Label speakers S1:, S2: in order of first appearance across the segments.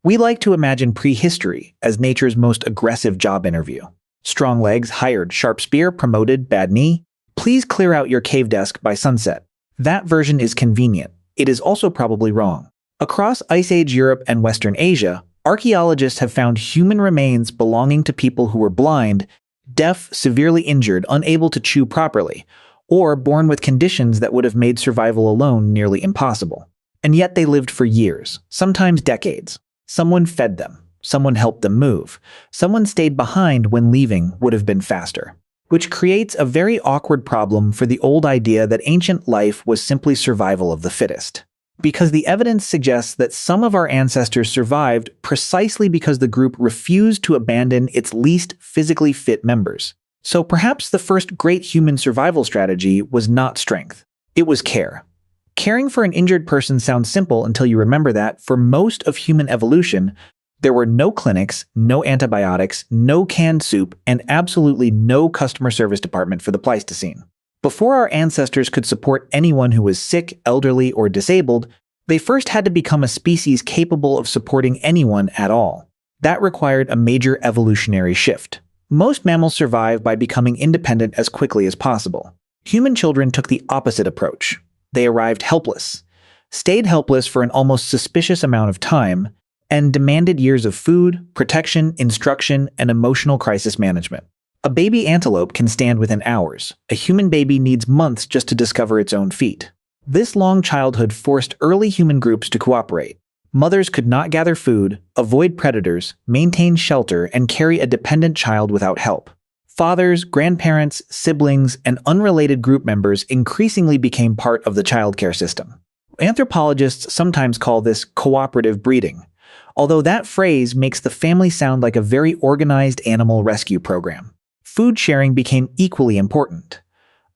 S1: We like to imagine prehistory as nature's most aggressive job interview. Strong legs hired, sharp spear promoted, bad knee. Please clear out your cave desk by sunset. That version is convenient. It is also probably wrong. Across Ice Age Europe and Western Asia, archaeologists have found human remains belonging to people who were blind, deaf, severely injured, unable to chew properly, or born with conditions that would have made survival alone nearly impossible. And yet they lived for years, sometimes decades. Someone fed them. Someone helped them move. Someone stayed behind when leaving would have been faster. Which creates a very awkward problem for the old idea that ancient life was simply survival of the fittest. Because the evidence suggests that some of our ancestors survived precisely because the group refused to abandon its least physically fit members. So perhaps the first great human survival strategy was not strength. It was care. Caring for an injured person sounds simple until you remember that, for most of human evolution, there were no clinics, no antibiotics, no canned soup, and absolutely no customer service department for the Pleistocene. Before our ancestors could support anyone who was sick, elderly, or disabled, they first had to become a species capable of supporting anyone at all. That required a major evolutionary shift. Most mammals survive by becoming independent as quickly as possible. Human children took the opposite approach. They arrived helpless, stayed helpless for an almost suspicious amount of time, and demanded years of food, protection, instruction, and emotional crisis management. A baby antelope can stand within hours. A human baby needs months just to discover its own feet. This long childhood forced early human groups to cooperate. Mothers could not gather food, avoid predators, maintain shelter, and carry a dependent child without help. Fathers, grandparents, siblings, and unrelated group members increasingly became part of the childcare system. Anthropologists sometimes call this cooperative breeding, although that phrase makes the family sound like a very organized animal rescue program. Food sharing became equally important.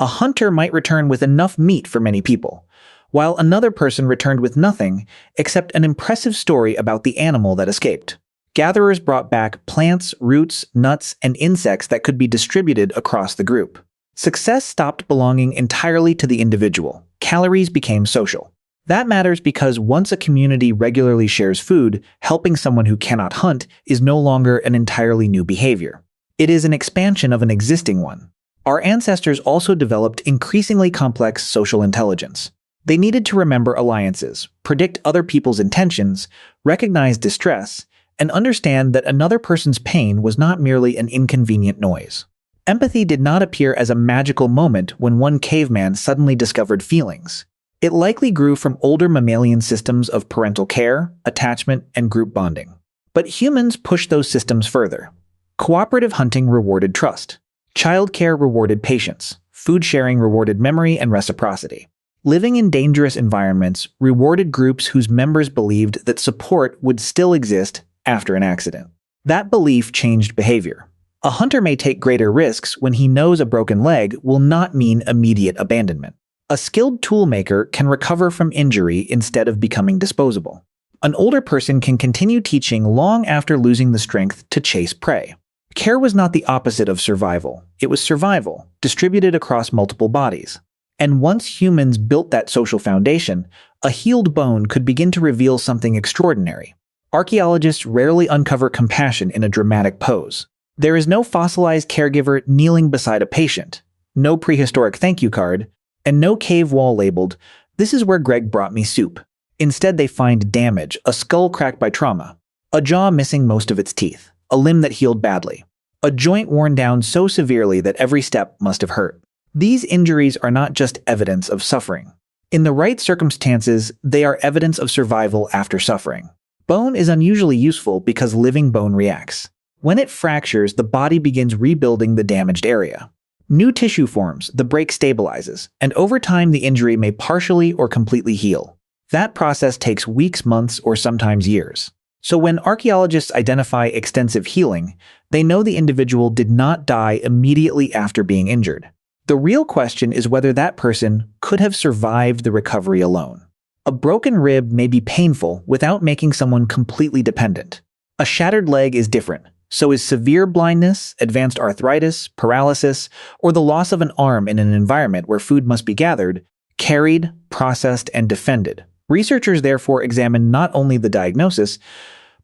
S1: A hunter might return with enough meat for many people, while another person returned with nothing except an impressive story about the animal that escaped. Gatherers brought back plants, roots, nuts, and insects that could be distributed across the group. Success stopped belonging entirely to the individual. Calories became social. That matters because once a community regularly shares food, helping someone who cannot hunt is no longer an entirely new behavior. It is an expansion of an existing one. Our ancestors also developed increasingly complex social intelligence. They needed to remember alliances, predict other people's intentions, recognize distress, and understand that another person's pain was not merely an inconvenient noise. Empathy did not appear as a magical moment when one caveman suddenly discovered feelings. It likely grew from older mammalian systems of parental care, attachment, and group bonding. But humans pushed those systems further. Cooperative hunting rewarded trust. Childcare rewarded patience. Food sharing rewarded memory and reciprocity. Living in dangerous environments rewarded groups whose members believed that support would still exist after an accident. That belief changed behavior. A hunter may take greater risks when he knows a broken leg will not mean immediate abandonment. A skilled toolmaker can recover from injury instead of becoming disposable. An older person can continue teaching long after losing the strength to chase prey. Care was not the opposite of survival. It was survival, distributed across multiple bodies. And once humans built that social foundation, a healed bone could begin to reveal something extraordinary. Archaeologists rarely uncover compassion in a dramatic pose. There is no fossilized caregiver kneeling beside a patient, no prehistoric thank you card, and no cave wall labeled, "This is where Greg brought me soup." Instead, they find damage, a skull cracked by trauma, a jaw missing most of its teeth, a limb that healed badly, a joint worn down so severely that every step must have hurt. These injuries are not just evidence of suffering. In the right circumstances, they are evidence of survival after suffering. Bone is unusually useful because living bone reacts. When it fractures, the body begins rebuilding the damaged area. New tissue forms, the break stabilizes, and over time the injury may partially or completely heal. That process takes weeks, months, or sometimes years. So when archaeologists identify extensive healing, they know the individual did not die immediately after being injured. The real question is whether that person could have survived the recovery alone. A broken rib may be painful without making someone completely dependent. A shattered leg is different. So is severe blindness, advanced arthritis, paralysis, or the loss of an arm in an environment where food must be gathered, carried, processed, and defended. Researchers therefore examine not only the diagnosis,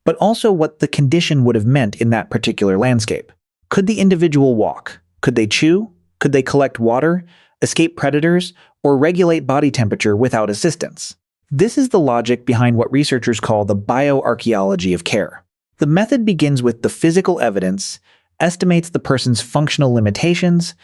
S1: but also what the condition would have meant in that particular landscape. Could the individual walk? Could they chew? Could they collect water, escape predators, or regulate body temperature without assistance? This is the logic behind what researchers call the bioarchaeology of care. The method begins with the physical evidence, estimates the person's functional limitations,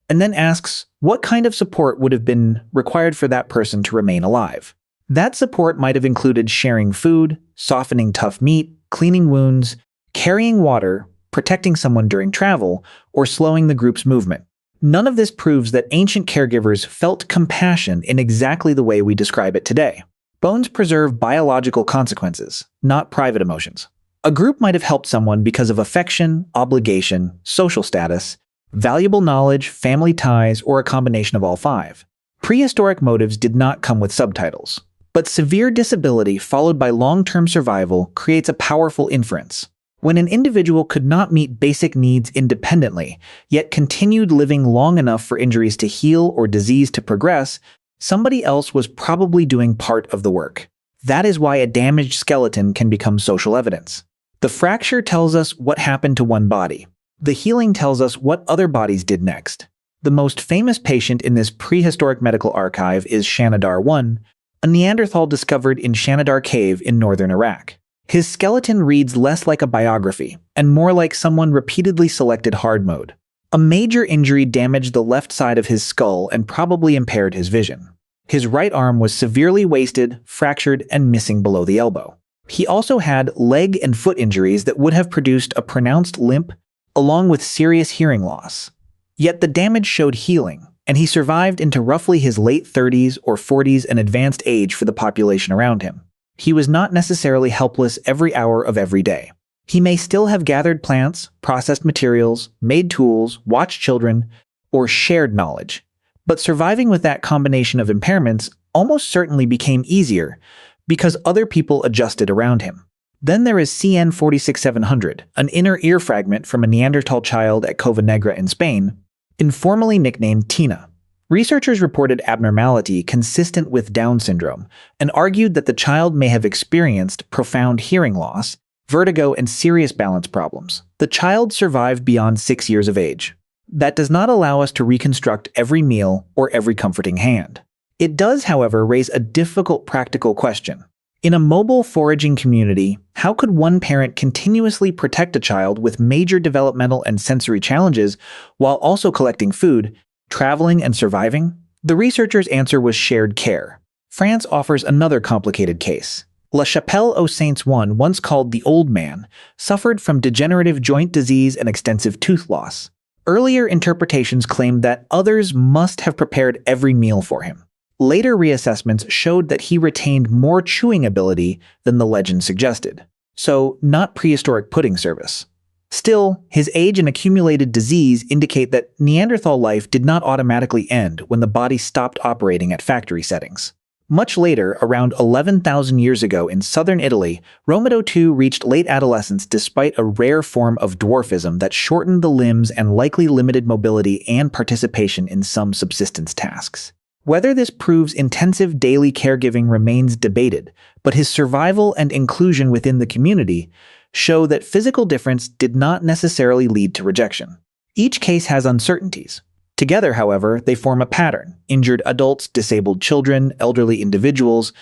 S1: and then asks what kind of support would have been required for that person to remain alive. That support might have included sharing food, softening tough meat, cleaning wounds, carrying water, protecting someone during travel, or slowing the group's movement. None of this proves that ancient caregivers felt compassion in exactly the way we describe it today. Bones preserve biological consequences, not private emotions. A group might have helped someone because of affection, obligation, social status, valuable knowledge, family ties, or a combination of all five. Prehistoric motives did not come with subtitles. But severe disability followed by long-term survival creates a powerful inference. When an individual could not meet basic needs independently, yet continued living long enough for injuries to heal or disease to progress, somebody else was probably doing part of the work. That is why a damaged skeleton can become social evidence. The fracture tells us what happened to one body. The healing tells us what other bodies did next. The most famous patient in this prehistoric medical archive is Shanidar I, a Neanderthal discovered in Shanidar Cave in northern Iraq. His skeleton reads less like a biography and more like someone repeatedly selected hard mode. A major injury damaged the left side of his skull and probably impaired his vision. His right arm was severely wasted, fractured, and missing below the elbow. He also had leg and foot injuries that would have produced a pronounced limp, along with serious hearing loss. Yet the damage showed healing, and he survived into roughly his late 30s or 40s, an advanced age for the population around him. He was not necessarily helpless every hour of every day. He may still have gathered plants, processed materials, made tools, watched children, or shared knowledge. But surviving with that combination of impairments almost certainly became easier because other people adjusted around him. Then there is CN 46700, an inner ear fragment from a Neanderthal child at Covenegra in Spain, informally nicknamed Tina. Researchers reported abnormality consistent with Down syndrome and argued that the child may have experienced profound hearing loss, vertigo, and serious balance problems. The child survived beyond 6 years of age. That does not allow us to reconstruct every meal or every comforting hand. It does, however, raise a difficult practical question. In a mobile foraging community, how could one parent continuously protect a child with major developmental and sensory challenges while also collecting food, traveling, and surviving? The researchers' answer was shared care. France offers another complicated case. Chapelle-aux-Saints I, once called the Old Man, suffered from degenerative joint disease and extensive tooth loss. Earlier interpretations claimed that others must have prepared every meal for him. Later reassessments showed that he retained more chewing ability than the legend suggested. So, not prehistoric pudding service. Still, his age and accumulated disease indicate that Neanderthal life did not automatically end when the body stopped operating at factory settings. Much later, around 11,000 years ago in southern Italy, Romedo II reached late adolescence despite a rare form of dwarfism that shortened the limbs and likely limited mobility and participation in some subsistence tasks. Whether this proves intensive daily caregiving remains debated, but his survival and inclusion within the community show that physical difference did not necessarily lead to rejection. Each case has uncertainties. Together, however, they form a pattern: injured adults, disabled children, elderly individuals,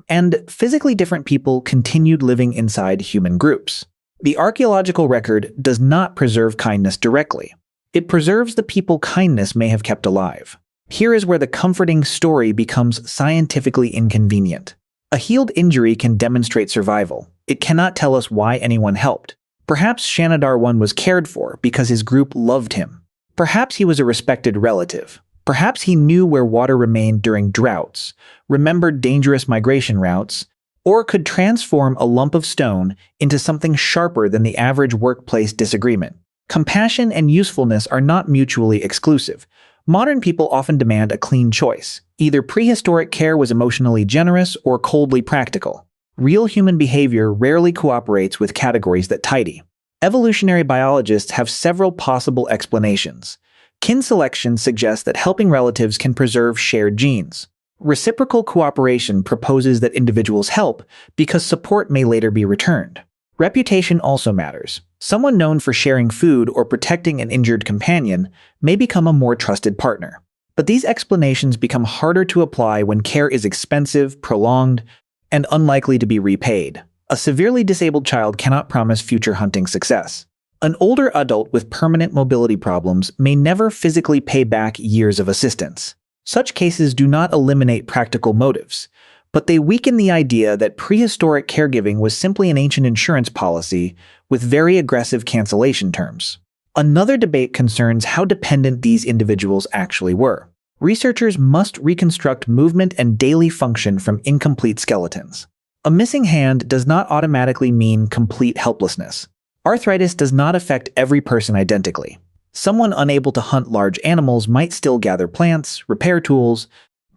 S1: and physically different people continued living inside human groups. The archaeological record does not preserve kindness directly. It preserves the people kindness may have kept alive. Here is where the comforting story becomes scientifically inconvenient. A healed injury can demonstrate survival. It cannot tell us why anyone helped. Perhaps Shanidar I was cared for because his group loved him. Perhaps he was a respected relative. Perhaps he knew where water remained during droughts, remembered dangerous migration routes, or could transform a lump of stone into something sharper than the average workplace disagreement. Compassion and usefulness are not mutually exclusive. Modern people often demand a clean choice. Either prehistoric care was emotionally generous or coldly practical. Real human behavior rarely cooperates with categories that tidy. Evolutionary biologists have several possible explanations. Kin selection suggests that helping relatives can preserve shared genes. Reciprocal cooperation proposes that individuals help because support may later be returned. Reputation also matters. Someone known for sharing food or protecting an injured companion may become a more trusted partner. But these explanations become harder to apply when care is expensive, prolonged, and unlikely to be repaid. A severely disabled child cannot promise future hunting success. An older adult with permanent mobility problems may never physically pay back years of assistance. Such cases do not eliminate practical motives, but they weaken the idea that prehistoric caregiving was simply an ancient insurance policy with very aggressive cancellation terms. Another debate concerns how dependent these individuals actually were. Researchers must reconstruct movement and daily function from incomplete skeletons. A missing hand does not automatically mean complete helplessness. Arthritis does not affect every person identically. Someone unable to hunt large animals might still gather plants, repair tools,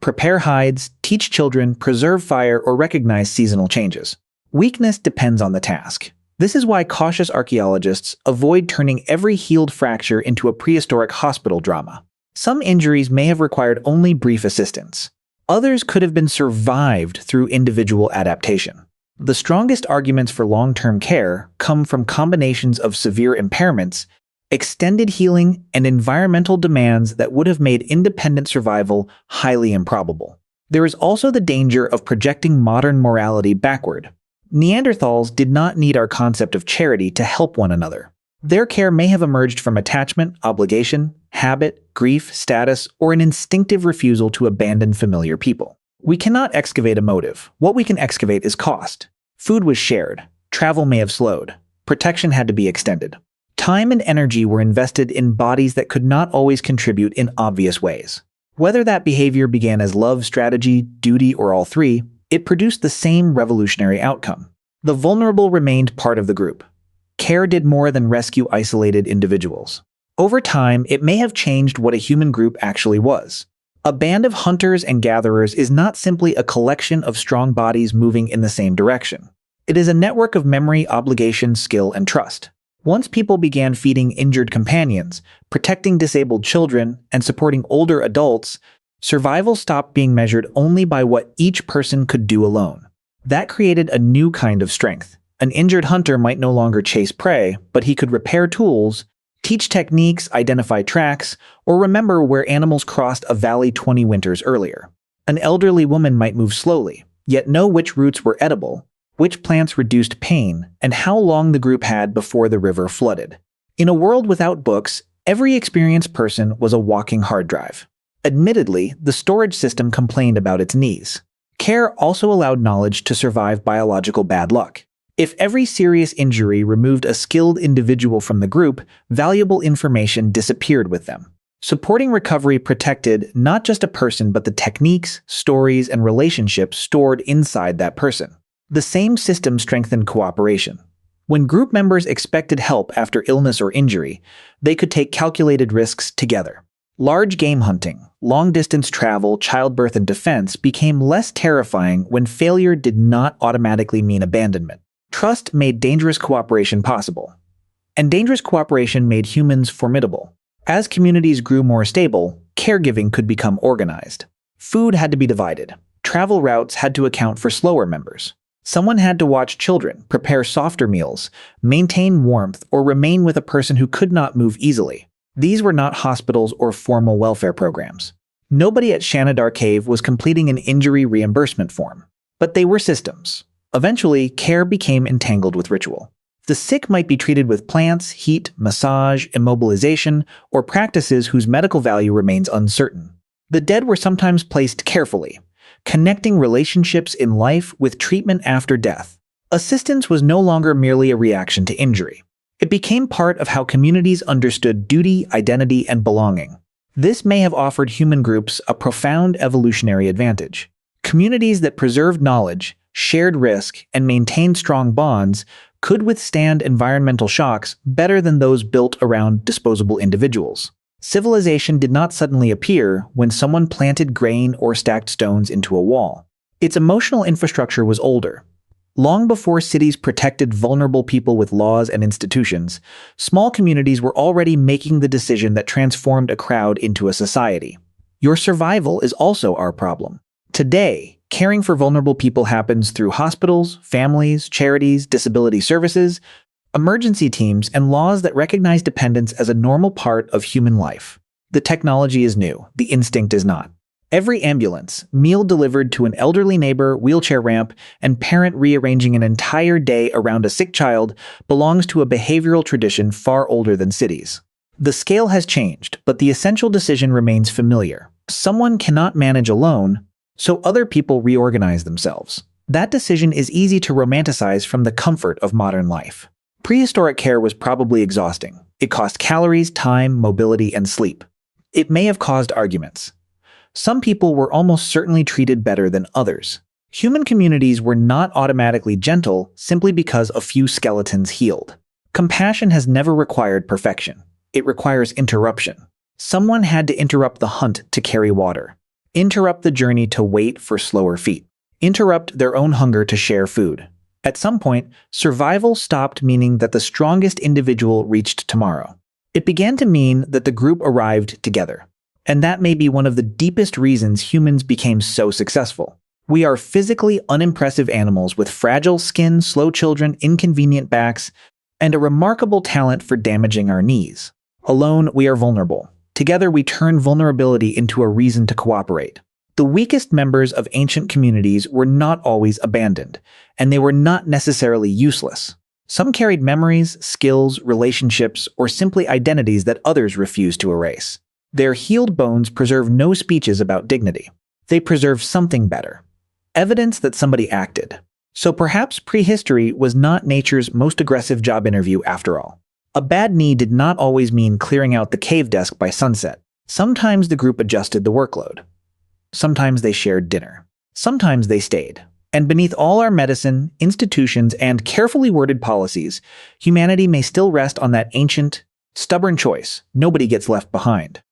S1: prepare hides, teach children, preserve fire, or recognize seasonal changes. Weakness depends on the task. This is why cautious archaeologists avoid turning every healed fracture into a prehistoric hospital drama. Some injuries may have required only brief assistance. Others could have been survived through individual adaptation. The strongest arguments for long-term care come from combinations of severe impairments, extended healing, and environmental demands that would have made independent survival highly improbable. There is also the danger of projecting modern morality backward. Neanderthals did not need our concept of charity to help one another. Their care may have emerged from attachment, obligation, habit, grief, status, or an instinctive refusal to abandon familiar people. We cannot excavate a motive. What we can excavate is cost. Food was shared. Travel may have slowed. Protection had to be extended. Time and energy were invested in bodies that could not always contribute in obvious ways. Whether that behavior began as love, strategy, duty, or all three, it produced the same revolutionary outcome. The vulnerable remained part of the group. Care did more than rescue isolated individuals. Over time, it may have changed what a human group actually was. A band of hunters and gatherers is not simply a collection of strong bodies moving in the same direction. It is a network of memory, obligation, skill, and trust. Once people began feeding injured companions, protecting disabled children, and supporting older adults, survival stopped being measured only by what each person could do alone. That created a new kind of strength. An injured hunter might no longer chase prey, but he could repair tools, teach techniques, identify tracks, or remember where animals crossed a valley 20 winters earlier. An elderly woman might move slowly, yet know which roots were edible, which plants reduced pain, and how long the group had before the river flooded. In a world without books, every experienced person was a walking hard drive. Admittedly, the storage system complained about its knees. Care also allowed knowledge to survive biological bad luck. If every serious injury removed a skilled individual from the group, valuable information disappeared with them. Supporting recovery protected not just a person but the techniques, stories, and relationships stored inside that person. The same system strengthened cooperation. When group members expected help after illness or injury, they could take calculated risks together. Large game hunting, long-distance travel, childbirth, and defense became less terrifying when failure did not automatically mean abandonment. Trust made dangerous cooperation possible, and dangerous cooperation made humans formidable. As communities grew more stable, caregiving could become organized. Food had to be divided. Travel routes had to account for slower members. Someone had to watch children, prepare softer meals, maintain warmth, or remain with a person who could not move easily. These were not hospitals or formal welfare programs. Nobody at Shanidar Cave was completing an injury reimbursement form. But they were systems. Eventually, care became entangled with ritual. The sick might be treated with plants, heat, massage, immobilization, or practices whose medical value remains uncertain. The dead were sometimes placed carefully, connecting relationships in life with treatment after death. Assistance was no longer merely a reaction to injury. It became part of how communities understood duty, identity, and belonging. This may have offered human groups a profound evolutionary advantage. Communities that preserved knowledge, shared risk, and maintained strong bonds could withstand environmental shocks better than those built around disposable individuals. Civilization did not suddenly appear when someone planted grain or stacked stones into a wall. Its emotional infrastructure was older. Long before cities protected vulnerable people with laws and institutions, small communities were already making the decision that transformed a crowd into a society. Your survival is also our problem. Today, Caring for vulnerable people happens through hospitals, families, charities, disability services, emergency teams, and laws that recognize dependence as a normal part of human life. The technology is new, the instinct is not. Every ambulance, meal delivered to an elderly neighbor, wheelchair ramp, and parent rearranging an entire day around a sick child belongs to a behavioral tradition far older than cities. The scale has changed, but the essential decision remains familiar. Someone cannot manage alone, so other people reorganize themselves. That decision is easy to romanticize from the comfort of modern life. Prehistoric care was probably exhausting. It cost calories, time, mobility, and sleep. It may have caused arguments. Some people were almost certainly treated better than others. Human communities were not automatically gentle simply because a few skeletons healed. Compassion has never required perfection. It requires interruption. Someone had to interrupt the hunt to carry water. Interrupt the journey to wait for slower feet. Interrupt their own hunger to share food. At some point, survival stopped meaning that the strongest individual reached tomorrow. It began to mean that the group arrived together. And that may be one of the deepest reasons humans became so successful. We are physically unimpressive animals with fragile skin, slow children, inconvenient backs, and a remarkable talent for damaging our knees. Alone, we are vulnerable. Together, we turn vulnerability into a reason to cooperate. The weakest members of ancient communities were not always abandoned, and they were not necessarily useless. Some carried memories, skills, relationships, or simply identities that others refused to erase. Their healed bones preserve no speeches about dignity. They preserve something better. Evidence that somebody acted. So perhaps prehistory was not nature's most aggressive job interview after all. A bad knee did not always mean clearing out the cave desk by sunset. Sometimes the group adjusted the workload. Sometimes they shared dinner. Sometimes they stayed. And beneath all our medicine, institutions, and carefully worded policies, humanity may still rest on that ancient, stubborn choice: nobody gets left behind.